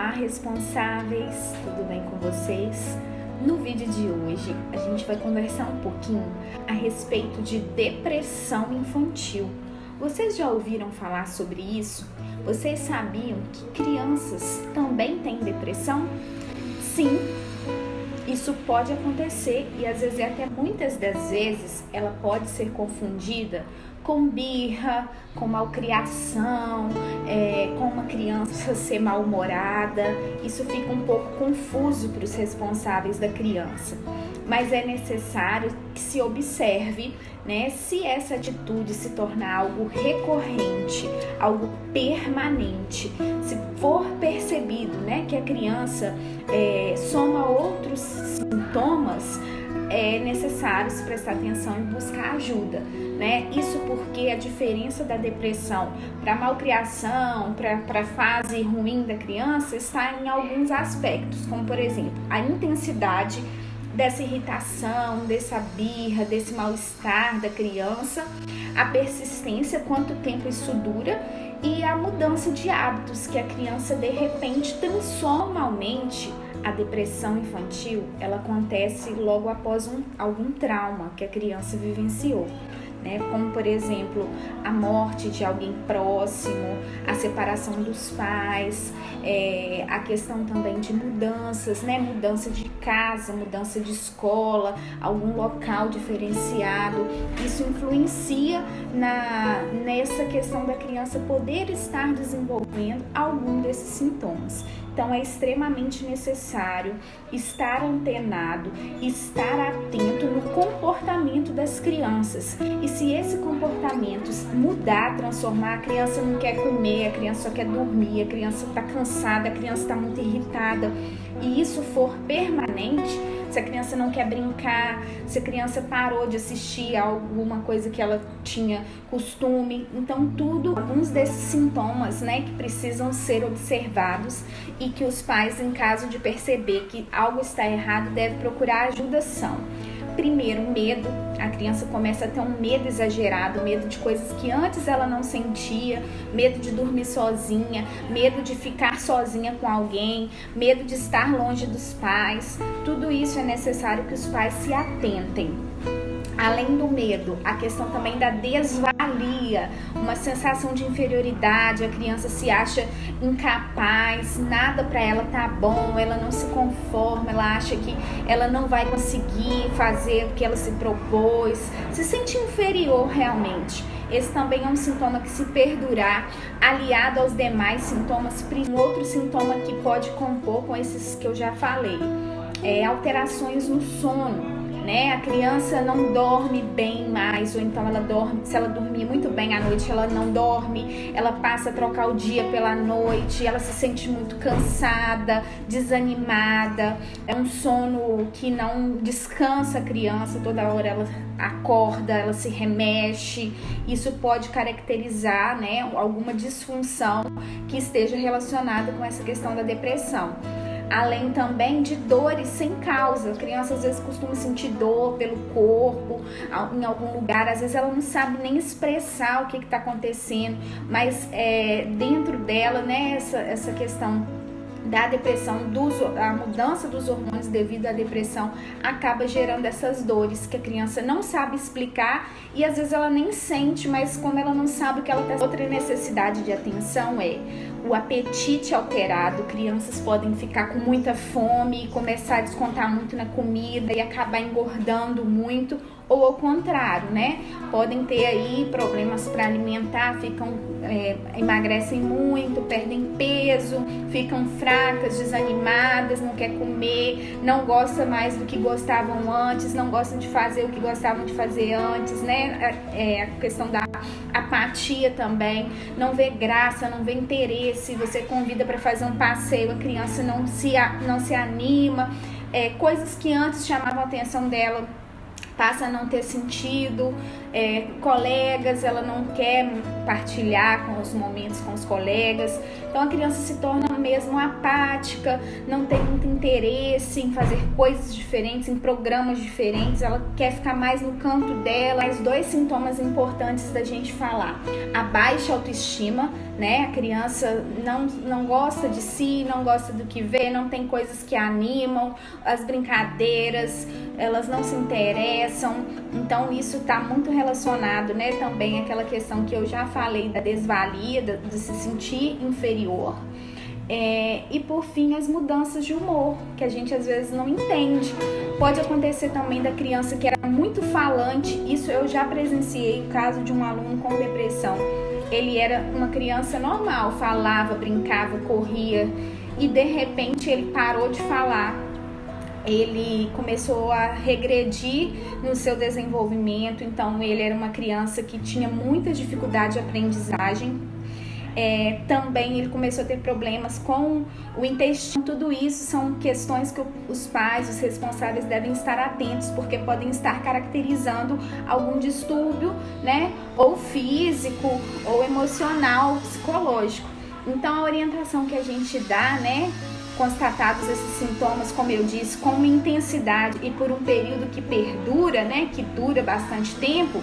Olá, responsáveis! Tudo bem com vocês? No vídeo de hoje, a gente vai conversar um pouquinho a respeito de depressão infantil. Vocês já ouviram falar sobre isso? Vocês sabiam que crianças também têm depressão? Sim, isso pode acontecer e às vezes, até muitas das vezes, ela pode ser confundida com birra, com malcriação, com uma criança ser mal-humorada. Isso fica um pouco confuso para os responsáveis da criança. Mas é necessário que se observe, né, se essa atitude se tornar algo recorrente, algo permanente, se for percebido, né, que a criança soma outros sintomas, é necessário se prestar atenção e buscar ajuda, né? Isso porque a diferença da depressão para a malcriação, para a fase ruim da criança, está em alguns aspectos, como por exemplo, a intensidade dessa irritação, dessa birra, desse mal-estar da criança, a persistência, quanto tempo isso dura, e a mudança de hábitos que a criança de repente transforma. Normalmente, a depressão infantil, ela acontece logo após algum trauma que a criança vivenciou, né? Como, por exemplo, a morte de alguém próximo, a separação dos pais, a questão também de mudanças, né? Mudança de casa, mudança de escola, algum local diferenciado. Isso influencia nessa questão da criança poder estar desenvolvendo algum desses sintomas. Então, é extremamente necessário estar antenado, estar atento no comportamento das crianças. E se esse comportamento mudar, transformar, a criança não quer comer, a criança só quer dormir, a criança está cansada, a criança está muito irritada, e isso for permanente, se a criança não quer brincar, se a criança parou de assistir alguma coisa que ela tinha costume, então alguns desses sintomas, né, que precisam ser observados e que os pais, em caso de perceber que algo está errado, devem procurar ajuda são: primeiro, medo. A criança começa a ter um medo exagerado, medo de coisas que antes ela não sentia, medo de dormir sozinha, medo de ficar sozinha com alguém, medo de estar longe dos pais. Tudo isso é necessário que os pais se atentem. Além do medo, a questão também da desvalia, uma sensação de inferioridade, a criança se acha incapaz, nada para ela tá bom, ela não se conforma, ela acha que ela não vai conseguir fazer o que ela se propôs, se sente inferior realmente. Esse também é um sintoma que, se perdurar, aliado aos demais sintomas, um outro sintoma que pode compor com esses que eu já falei, alterações no sono. Né? A criança não dorme bem mais, ou então ela dorme, se ela dormir muito bem à noite, ela não dorme, ela passa a trocar o dia pela noite, ela se sente muito cansada, desanimada, é um sono que não descansa a criança, toda hora ela acorda, ela se remexe. Isso pode caracterizar, né, alguma disfunção que esteja relacionada com essa questão da depressão. Além também de dores sem causa. A criança às vezes costuma sentir dor pelo corpo, em algum lugar, às vezes ela não sabe nem expressar o que está acontecendo, mas dentro dela, né, essa questão da depressão, a mudança dos hormônios devido à depressão acaba gerando essas dores que a criança não sabe explicar e às vezes ela nem sente, mas como ela não sabe o que ela tem. Outra necessidade de atenção é o apetite alterado. Crianças podem ficar com muita fome e começar a descontar muito na comida e acabar engordando muito, ou ao contrário, né? Podem ter aí problemas para alimentar, emagrecem muito, perdem peso, ficam fracas, desanimadas, não quer comer, não gosta mais do que gostavam antes, não gostam de fazer o que gostavam de fazer antes, né? A questão da apatia também, não vê graça, não vê interesse. Você convida para fazer um passeio, a criança não se anima, coisas que antes chamavam a atenção dela passa a não ter sentido, colegas, ela não quer partilhar com os momentos com os colegas. Então a criança se torna mesmo apática, não tem muito interesse em fazer coisas diferentes, em programas diferentes, ela quer ficar mais no canto dela. Mais 2 sintomas importantes da gente falar: a baixa autoestima, né? A criança não gosta de si, não gosta do que vê, não tem coisas que animam, as brincadeiras, elas não se interessam. Então isso está muito relacionado, né, também àquela questão que eu já falei da desvalia, de se sentir inferior. E por fim, as mudanças de humor, que a gente às vezes não entende. Pode acontecer também da criança que era muito falante. Isso eu já presenciei o caso de um aluno com depressão. Ele era uma criança normal, falava, brincava, corria, e de repente ele parou de falar. Ele começou a regredir no seu desenvolvimento. Então ele era uma criança que tinha muita dificuldade de aprendizagem. Também ele começou a ter problemas com o intestino. Tudo isso são questões que os pais, os responsáveis devem estar atentos, porque podem estar caracterizando algum distúrbio, né? Ou físico, ou emocional, psicológico. Então a orientação que a gente dá, né? Constatados esses sintomas, como eu disse, com uma intensidade e por um período que perdura, né? Que dura bastante tempo,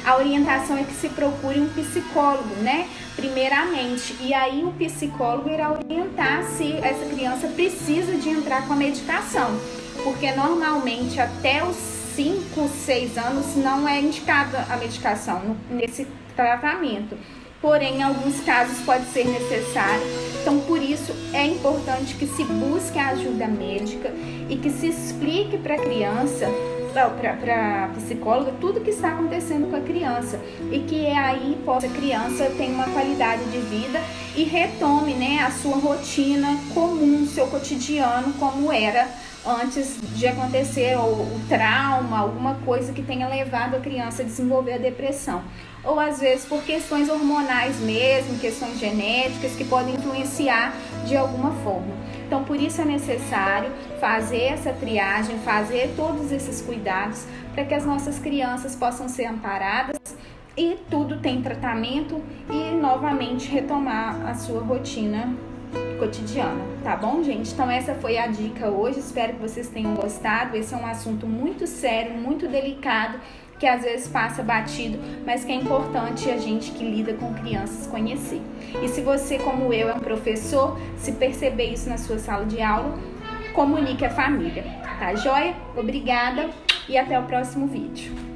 a orientação é que se procure um psicólogo, né? Primeiramente. E aí o psicólogo irá orientar se essa criança precisa de entrar com a medicação. Porque normalmente até os 5, 6 anos não é indicada a medicação nesse tratamento. Porém, em alguns casos pode ser necessário. Então, por isso, é importante que se busque a ajuda médica e que se explique para a criança, para a psicóloga, tudo que está acontecendo com a criança, e que aí a criança tenha uma qualidade de vida e retome, né, a sua rotina comum, seu cotidiano, como era antes de acontecer o trauma, alguma coisa que tenha levado a criança a desenvolver a depressão. Ou às vezes por questões hormonais mesmo, questões genéticas que podem influenciar de alguma forma. Então por isso é necessário fazer essa triagem, fazer todos esses cuidados para que as nossas crianças possam ser amparadas e tudo tem tratamento e novamente retomar a sua rotina cotidiana, tá bom, gente? Então essa foi a dica hoje, espero que vocês tenham gostado. Esse é um assunto muito sério, muito delicado, que às vezes passa batido, mas que é importante a gente que lida com crianças conhecer. E se você, como eu, é um professor, se perceber isso na sua sala de aula, comunique à família, tá joia? Obrigada e até o próximo vídeo.